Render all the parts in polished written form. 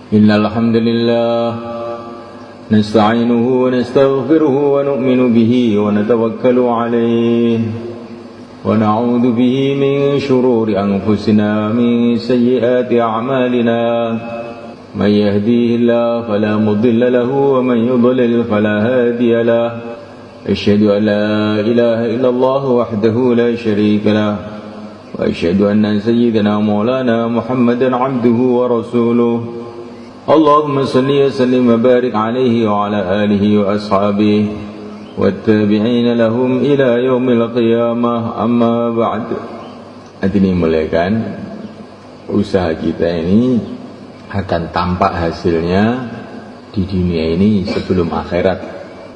إن الحمد لله نستعينه ونستغفره ونؤمن به ونتوكل عليه ونعوذ به من شرور أنفسنا من سيئات أعمالنا من يهديه الله فلا مضل له ومن يضلل فلا هادي له أشهد أن لا إله إلا الله وحده لا شريك له وأشهد أن سيدنا مولانا محمدا عبده ورسوله اللهم صل وسلم وبارك عليه وعلى آله وأصحابه والتابعين لهم إلى يوم القيامة أما بعد. Hadirin muliakan, usaha kita ini akan tampak hasilnya di dunia ini sebelum akhirat,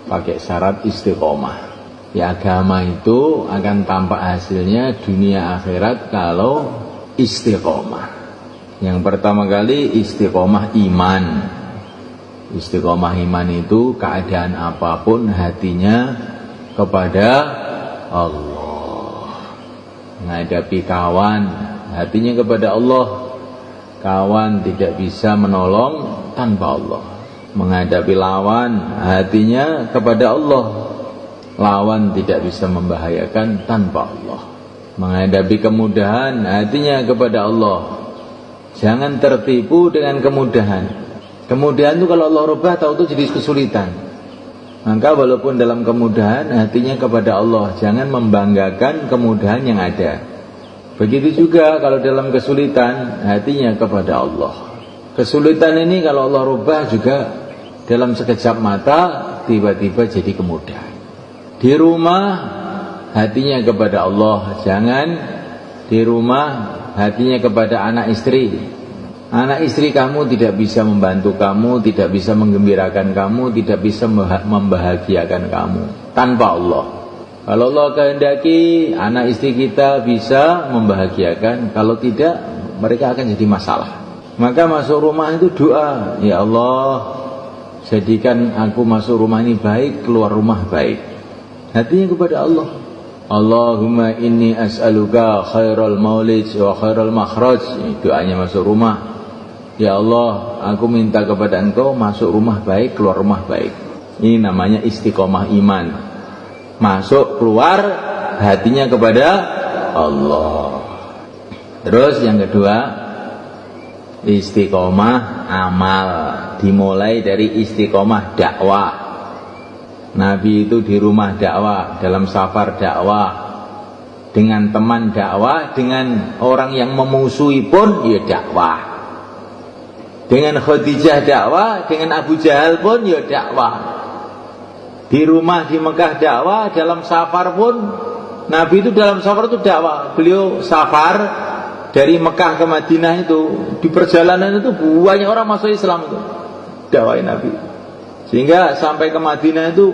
pakai syarat istiqomah. Ya, agama itu akan tampak hasilnya dunia akhirat kalau istiqomah. Yang pertama kali istiqomah iman. Istiqomah iman itu keadaan apapun hatinya kepada Allah. Menghadapi kawan, hatinya kepada Allah. Kawan tidak bisa menolong tanpa Allah. Menghadapi lawan, hatinya kepada Allah. Lawan tidak bisa membahayakan tanpa Allah. Menghadapi kemudahan, hatinya kepada Allah. Jangan tertipu dengan kemudahan. Kemudahan itu kalau Allah rubah, tahu itu jadi kesulitan. Maka walaupun dalam kemudahan, hatinya kepada Allah. Jangan membanggakan kemudahan yang ada. Begitu juga kalau dalam kesulitan, hatinya kepada Allah. Kesulitan ini kalau Allah rubah juga dalam sekejap mata, tiba-tiba jadi kemudahan. Di rumah, hatinya kepada Allah. Jangan di rumah hatinya kepada anak istri. Anak istri kamu tidak bisa membantu kamu, tidak bisa menggembirakan kamu, tidak bisa membahagiakan kamu tanpa Allah. Kalau Allah kehendaki, anak istri kita bisa membahagiakan. Kalau tidak, mereka akan jadi masalah. Maka masuk rumah itu doa, ya Allah, jadikan aku masuk rumah ini baik, keluar rumah baik. Hatinya kepada Allah. Allahumma inni as'aluka khairal maulid wa khairal makhraj. Doanya masuk rumah. Ya Allah, aku minta kepada Engkau masuk rumah baik, keluar rumah baik. Ini namanya istiqomah iman. Masuk, keluar, hatinya kepada Allah. Terus yang kedua, istiqomah amal. Dimulai dari istiqomah dakwah. Nabi itu di rumah dakwah, dalam safar dakwah, dengan teman dakwah, dengan orang yang memusuhi pun ya dakwah. Dengan Khadijah dakwah, dengan Abu Jahal pun ya dakwah. Di rumah di Mekah dakwah, dalam safar pun Nabi itu dalam safar itu dakwah. Beliau safar dari Mekah ke Madinah itu, di perjalanan itu banyak orang masuk Islam itu. Dakwahin Nabi. Sehingga sampai ke Madinah itu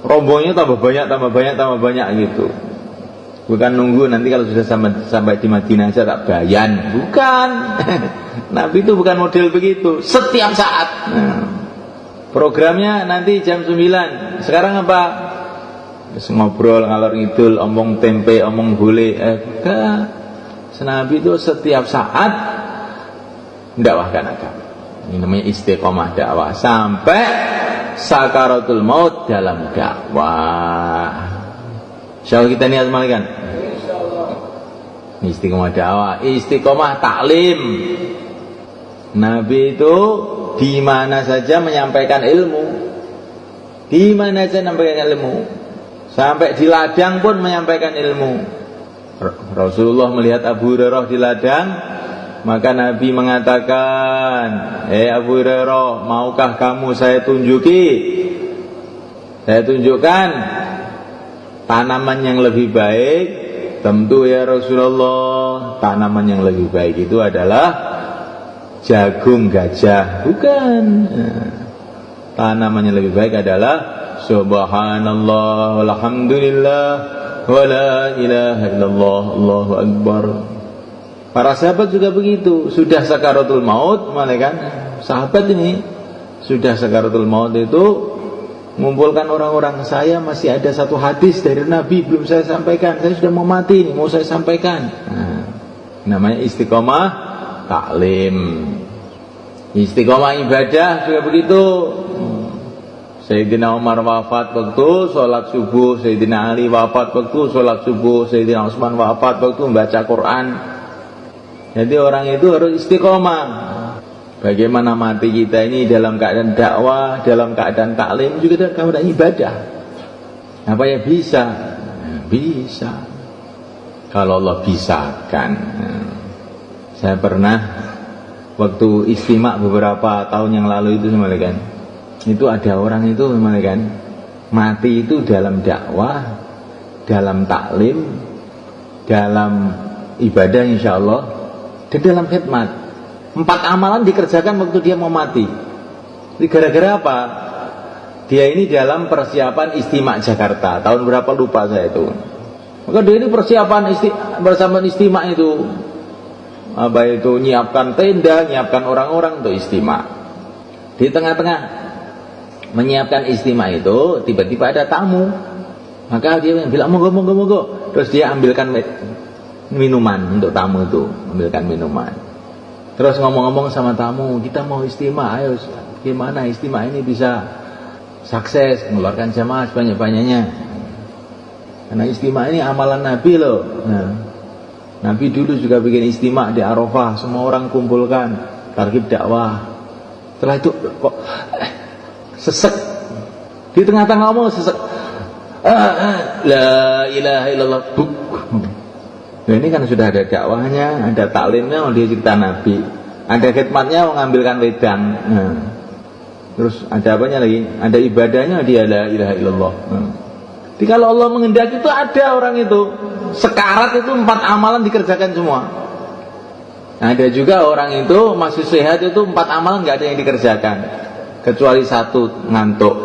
rombongnya tambah banyak gitu. Bukan nunggu nanti kalau sudah sampai di Madinah saja tak bayan. Bukan. Nabi itu bukan model begitu. Setiap saat. Programnya nanti jam 9. Sekarang apa? Ngobrol ngalor ngidul, omong tempe, omong gule. Nabi itu setiap saat mendakwahkan agama. Ini namanya istiqomah dakwah sampai sakaratul maut dalam dakwah. Insyaallah kita niat malikan. Istiqomah dakwah, istiqomah taklim. Nabi itu di mana saja menyampaikan ilmu. Di mana saja menyampaikan ilmu. Sampai di ladang pun menyampaikan ilmu. Rasulullah melihat Abu Hurairah di ladang, maka Nabi mengatakan, Abu Hurairah, maukah kamu saya tunjukkan tanaman yang lebih baik? Tentu ya Rasulullah, tanaman yang lebih baik itu adalah jagung gajah. Bukan. Tanaman yang lebih baik adalah subhanallah walhamdulillah wa la ilaha illallah, Allahu akbar. Para sahabat juga begitu. Sudah sakaratul maut, malaikat sahabat ini sudah sakaratul maut itu mengumpulkan orang-orang. Saya masih ada satu hadis dari Nabi belum saya sampaikan. Saya sudah mau mati ini, mau saya sampaikan. Namanya istiqomah taklim. Istiqomah ibadah juga begitu. Sayyidina Umar wafat waktu sholat subuh, Sayyidina Ali wafat waktu sholat subuh, Sayyidina Utsman wafat waktu membaca Quran. Jadi orang itu harus istiqomah. Bagaimana mati kita ini dalam keadaan dakwah, dalam keadaan taklim, juga dalam keadaan ibadah. Apa ya bisa? Bisa. Kalau Allah bisakan. Saya pernah waktu istimak beberapa tahun yang lalu itu sama kan. Itu ada orang itu memang kan mati itu dalam dakwah, dalam taklim, dalam ibadah insyaallah, dan dalam khidmat. 4 amalan dikerjakan waktu dia mau mati. Ini gara-gara apa? Dia ini dalam persiapan istimak Jakarta tahun berapa lupa saya itu. Maka dia ini persiapan bersama istimak itu, apa itu, nyiapkan tenda, nyiapkan orang-orang untuk istimak. Di tengah-tengah menyiapkan istimak itu tiba-tiba ada tamu, maka dia bilang monggo. Terus dia ambilkan minuman untuk tamu itu, ambilkan minuman. Terus ngomong-ngomong sama tamu, kita mau istimak, ayo gimana istimak ini bisa sukses, mengeluarkan jamaah sebanyak-banyaknya. Karena istimak ini amalan Nabi loh. Nah, Nabi dulu juga bikin istimak di Arafah, semua orang kumpulkan, targhib dakwah. Setelah itu kok sesek di tengah-tengah ngomong sesek, la ilaha illallah. Nah, ini kan sudah ada dakwahnya, ada taklimnya, dia cerita Nabi, ada khidmatnya, mengambilkan wedang. Nah, terus ada apanya lagi? Ada ibadahnya, dia la ilaha illallah. Nah, jadi kalau Allah menghendaki itu ada orang itu sekarat itu 4 amalan dikerjakan semua. Nah, ada juga orang itu masih sehat itu 4 amalan nggak ada yang dikerjakan kecuali 1 ngantuk.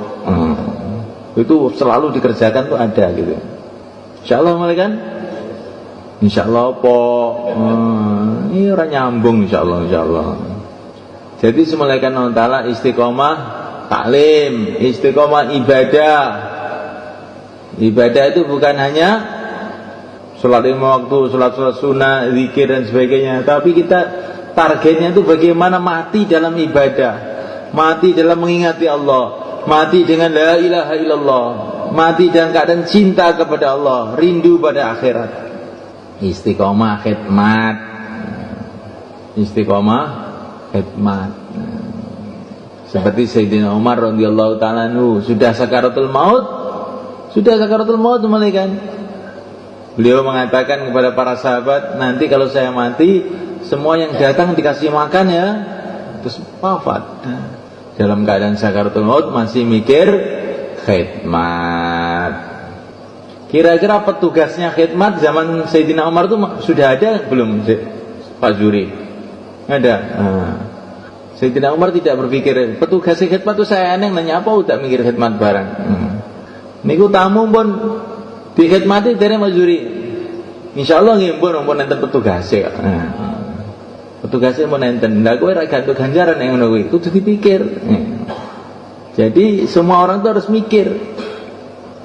Itu selalu dikerjakan tuh ada gitu. Insyaallah mulai kan? Insyaallah apa? Ini orang nyambung insyaallah. Jadi semulaikan Allah Ta'ala istiqomah taklim, istiqomah ibadah. Ibadah itu bukan hanya sholat 5 waktu, sholat sunnah, zikir dan sebagainya, tapi kita targetnya itu bagaimana mati dalam ibadah, mati dalam mengingati Allah, mati dengan la ilaha illallah, mati dalam keadaan cinta kepada Allah, rindu pada akhirat. Istiqomah khidmat, istiqomah khidmat. Seperti Sayyidina Umar radhiyallahu ta'ala anhu, sudah sakaratul maut malaikat. Beliau mengatakan kepada para sahabat, nanti kalau saya mati, semua yang datang dikasih makan ya, terus wafat. Dalam keadaan sakaratul maut masih mikir khidmat. Kira-kira petugasnya khidmat zaman Sayyidina Umar itu sudah ada belum, Pak Zuri? Ada. Sayyidina Umar tidak berpikir petugas khidmat itu saya aneh, nanya apa udah mikir khidmat barang. Niku tamu pun dikhidmati dari Pak Zuri. Insyaallah nggih pun enten petugasnya. Petugasnya mau nenten, ndak kowe ra gantung ganjaran yang ngono kuwi, kudu dipikir. Jadi semua orang itu harus mikir.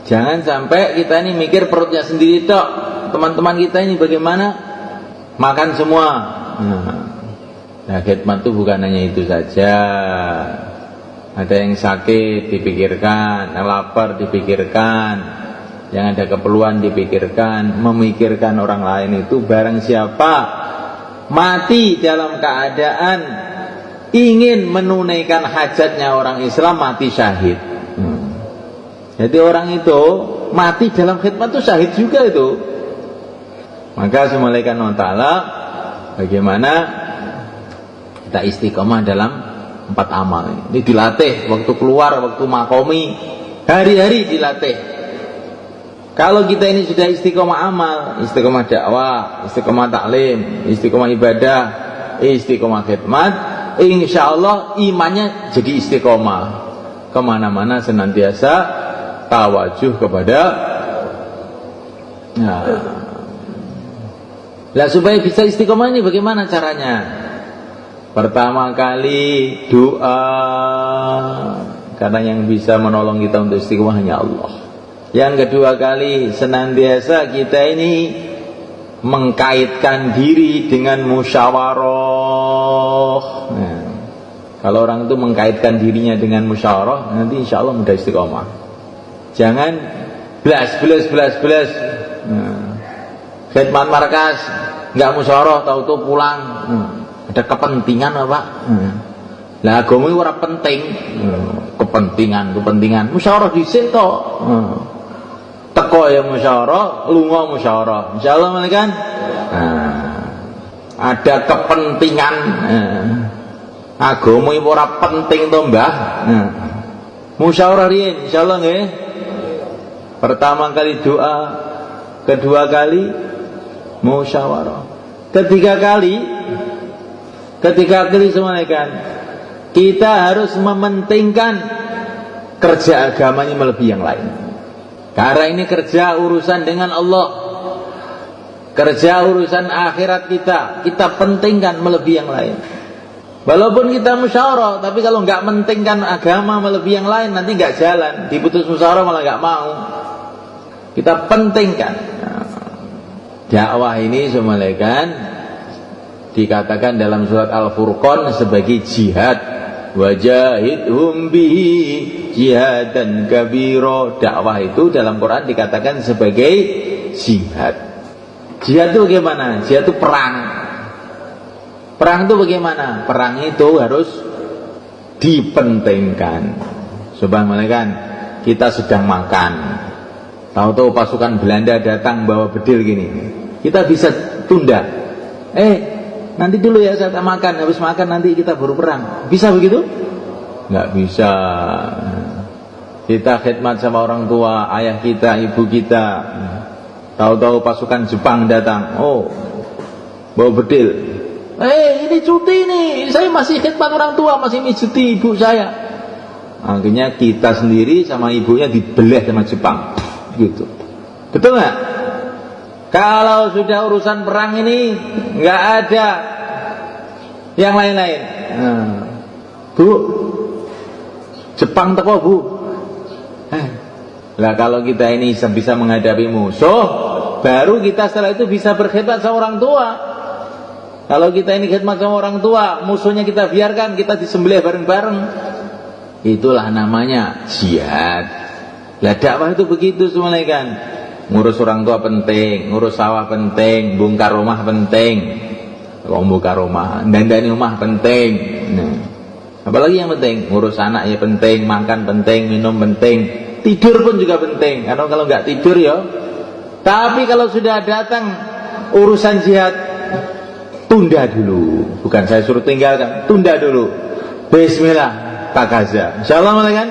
Jangan sampai kita ini mikir perutnya sendiri tok. Teman-teman kita ini bagaimana makan semua. Nah, khidmat itu bukan hanya itu saja. Ada yang sakit dipikirkan, yang lapar dipikirkan, yang ada keperluan dipikirkan, memikirkan orang lain itu barang siapa mati dalam keadaan ingin menunaikan hajatnya orang Islam, mati syahid. Jadi orang itu mati dalam khidmat itu syahid juga itu. Maka semulaikan Allah Ta'ala bagaimana kita istiqomah dalam 4 amal. Ini dilatih waktu keluar, waktu makomi, hari-hari dilatih. Kalau kita ini sudah istiqomah amal, istiqomah dakwah, istiqomah taklim, istiqomah ibadah, istiqomah khidmat, insya Allah imannya jadi istiqomah. Kemana-mana senantiasa tawajuh kepada Lah supaya bisa istiqomah ini bagaimana caranya? Pertama kali doa, karena yang bisa menolong kita untuk istiqomah hanya Allah. Yang kedua kali senantiasa kita ini mengkaitkan diri dengan musyawarah. Kalau orang itu mengkaitkan dirinya dengan musyawarah, nanti insya Allah mudah istiqomah. Jangan belas. Khidmat markas nggak musyawarah, tahu-tahu pulang. Ada kepentingan apa? Lah agama itu ora penting. Kepentingan. Musyawarah dhisik to. Teko ya musyawarah, lunga musyawarah. Insyaallah kan. Ada kepentingan. Agama itu ora penting to, Mbah. Musyawarah riyen insyaallah nggih. Pertama kali doa, kedua kali musyawarah, ketiga kali semuanya, kita harus mementingkan kerja agama ini melebihi yang lain. Karena ini kerja urusan dengan Allah, kerja urusan akhirat kita pentingkan melebihi yang lain. Walaupun kita musyawarah, tapi kalau nggak mentingkan agama melebihi yang lain, nanti nggak jalan. Diputus musyawarah malah nggak mau. Kita pentingkan. Dakwah ini semuanya kan dikatakan dalam surat Al-Furqan sebagai jihad. Wajahidhum bihi jihadan kabira. Dakwah itu dalam Quran dikatakan sebagai jihad. Jihad itu bagaimana? Jihad itu perang. Perang itu bagaimana? Perang itu harus dipentingkan. Subhanallah kan, kita sedang makan, tahu-tahu pasukan Belanda datang bawa bedil gini, kita bisa tunda. Nanti dulu ya saya makan, habis makan nanti kita baru perang. Bisa begitu? Nggak bisa. Kita khidmat sama orang tua, ayah kita, ibu kita, tahu-tahu pasukan Jepang datang, bawa bedil. Ini cuti nih, saya masih khidmat orang tua, masih mijuti ibu saya. Akhirnya kita sendiri sama ibunya dibelah sama Jepang, gitu. Betul nggak? Kalau sudah urusan perang ini nggak ada yang lain-lain. Bu, Jepang teko bu. Lah kalau kita ini bisa menghadapi musuh, baru kita setelah itu bisa berkhidmat sama orang tua. Kalau kita ini khidmat sama orang tua, musuhnya kita biarkan, kita disembelih bareng-bareng, itulah namanya jihad. Lah dakwah itu begitu semuanya kan. Ngurus orang tua penting, ngurus sawah penting, bongkar rumah penting. Kalau bongkar rumah, dandani rumah penting. Apalagi yang penting, ngurus anak ya penting, makan penting, minum penting, tidur pun juga penting. Karena kalau nggak tidur ya. Tapi kalau sudah datang urusan jihad, tunda dulu. Bukan saya suruh tinggalkan, tunda dulu. Bismillah, tak gaza. Insyaallah kan?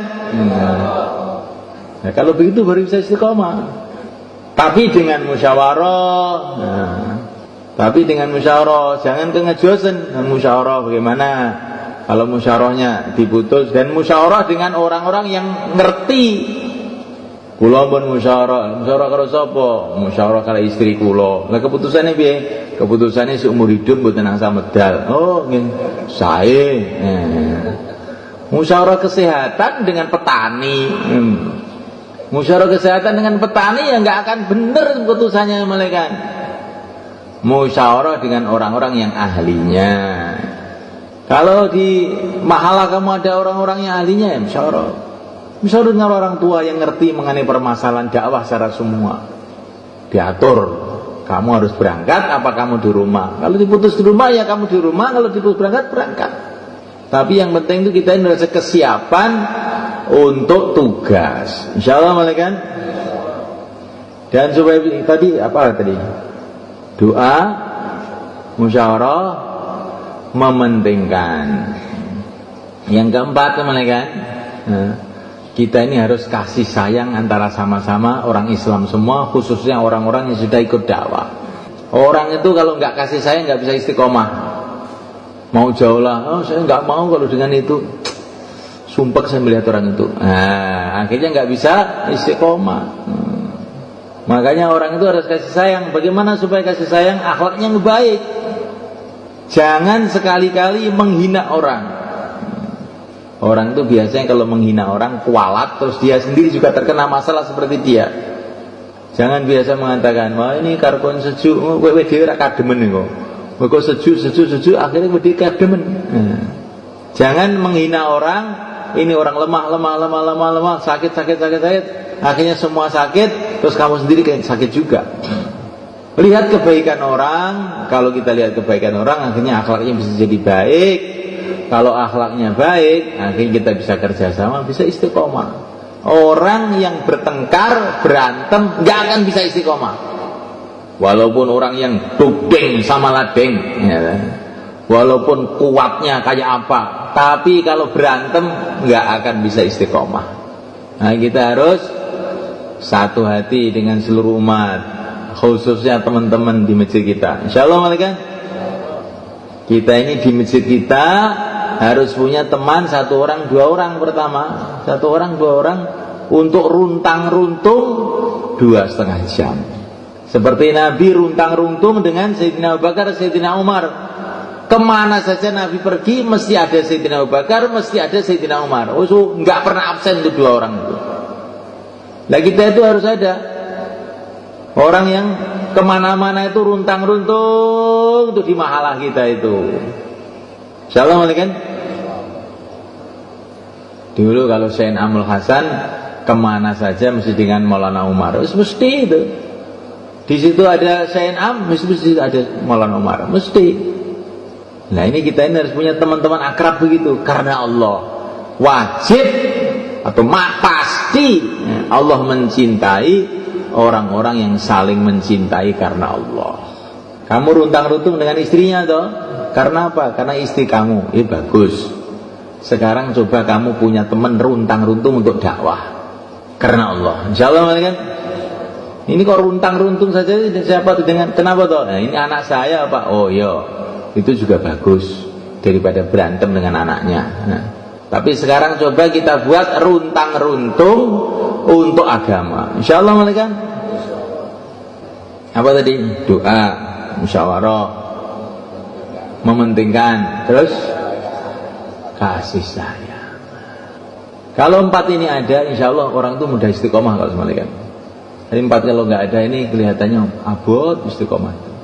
Nah, kalau begitu baru bisa istiqomah. Tapi dengan musyawarah. Tapi dengan musyawarah, jangan kengejosen dengan musyawarah. Bagaimana kalau musyawarahnya diputus dan musyawarah dengan orang-orang yang ngerti. Kula pun musyawarah karo sapa? Musyawarah karo istri kula. Lah keputusane piye? Keputusane seumur hidup mboten nangsa medal. Nggih. Sae. Musyawarah kesehatan dengan petani. Musyawarah kesehatan dengan petani ya nggak akan benar keputusannya malaikat. Musyawarah dengan orang-orang yang ahlinya. Kalau di mahala kamu ada orang-orang yang ahlinya ya musyawarah. Musyawarah dengan orang tua yang ngerti mengenai permasalahan dakwah secara semua. Diatur. Kamu harus berangkat apa kamu di rumah. Kalau diputus di rumah ya kamu di rumah. Kalau diputus berangkat. Tapi yang penting itu kita merasa kesiapan untuk tugas. Insyaallah malaikat. Dan supaya tadi apa tadi? Doa, musyawarah, mementingkan. Yang keempat malaikat, kita ini harus kasih sayang antara sama-sama orang Islam semua, khususnya orang-orang yang sudah ikut dakwah. Orang itu kalau nggak kasih sayang nggak bisa istiqomah. Mau jauh lah, saya nggak mau kalau dengan itu. Sumpah saya melihat orang itu. Akhirnya nggak bisa istiqomah. Makanya orang itu harus kasih sayang. Bagaimana supaya kasih sayang? Akhlaknya yang baik. Jangan sekali-kali menghina orang. Orang itu biasanya kalau menghina orang kualat, terus dia sendiri juga terkena masalah seperti dia. Jangan biasa mengatakan, wah ini karkon sejuk, kowe dhewe ra kademen kok. Kok sejuk, akhirnya kowe kademen. Jangan menghina orang. Ini orang lemah, sakit, akhirnya semua sakit, terus kamu sendiri sakit juga. Lihat kebaikan orang. Kalau kita lihat kebaikan orang, akhirnya akhlaknya bisa jadi baik. Kalau akhlaknya baik, akhirnya kita bisa kerjasama, bisa istiqomah. Orang yang bertengkar, berantem, gak akan bisa istiqomah. Walaupun orang yang dugdeng sama ladeng, ya, walaupun kuatnya kayak apa, tapi kalau berantem nggak akan bisa istiqomah. Nah, kita harus satu hati dengan seluruh umat, khususnya teman-teman di masjid kita. Insya Allah malaikat, kita ini di masjid kita harus punya teman 1 orang 2 orang. Pertama 1 orang 2 orang untuk runtang-runtung 2,5 jam. Seperti Nabi runtang-runtung dengan Sayyidina Abu Bakar, Sayyidina Umar. Kemana saja Nabi pergi, mesti ada Sayyidina Abu Bakar, mesti ada Sayyidina Umar. So, nggak pernah absen itu 2 orang itu. Nah, kita itu harus ada orang yang kemana-mana itu runtang-runtung itu di mahalah kita itu. Insyaallah kan? Dulu kalau Sayyid Amul Hasan kemana saja mesti dengan Maulana Umar. Mesti itu. Di situ ada Sayyid Am, mesti ada Maulana Umar. Mesti. Nah, ini kita ini harus punya teman-teman akrab begitu karena Allah. Wajib atau pasti Allah mencintai orang-orang yang saling mencintai karena Allah. Kamu runtang-runtung dengan istrinya toh? Karena apa? Karena istri kamu. Bagus. Sekarang coba kamu punya teman runtang-runtung untuk dakwah karena Allah. Insyaallah kan? Ini kok runtang-runtung saja siapa tuh dengan kenapa toh? Nah, ini anak saya Pak. Oh iya. Itu juga bagus daripada berantem dengan anaknya. Nah, tapi sekarang coba kita buat runtang-runtung untuk agama. Insyaallah kan? Apa tadi? Doa, musyawarah, mementingkan, terus kasih sayang. Kalau 4 ini ada, insyaallah orang itu mudah istiqomah kalau semalakan. Jadi 4 kalau nggak ada ini kelihatannya abot istiqomah.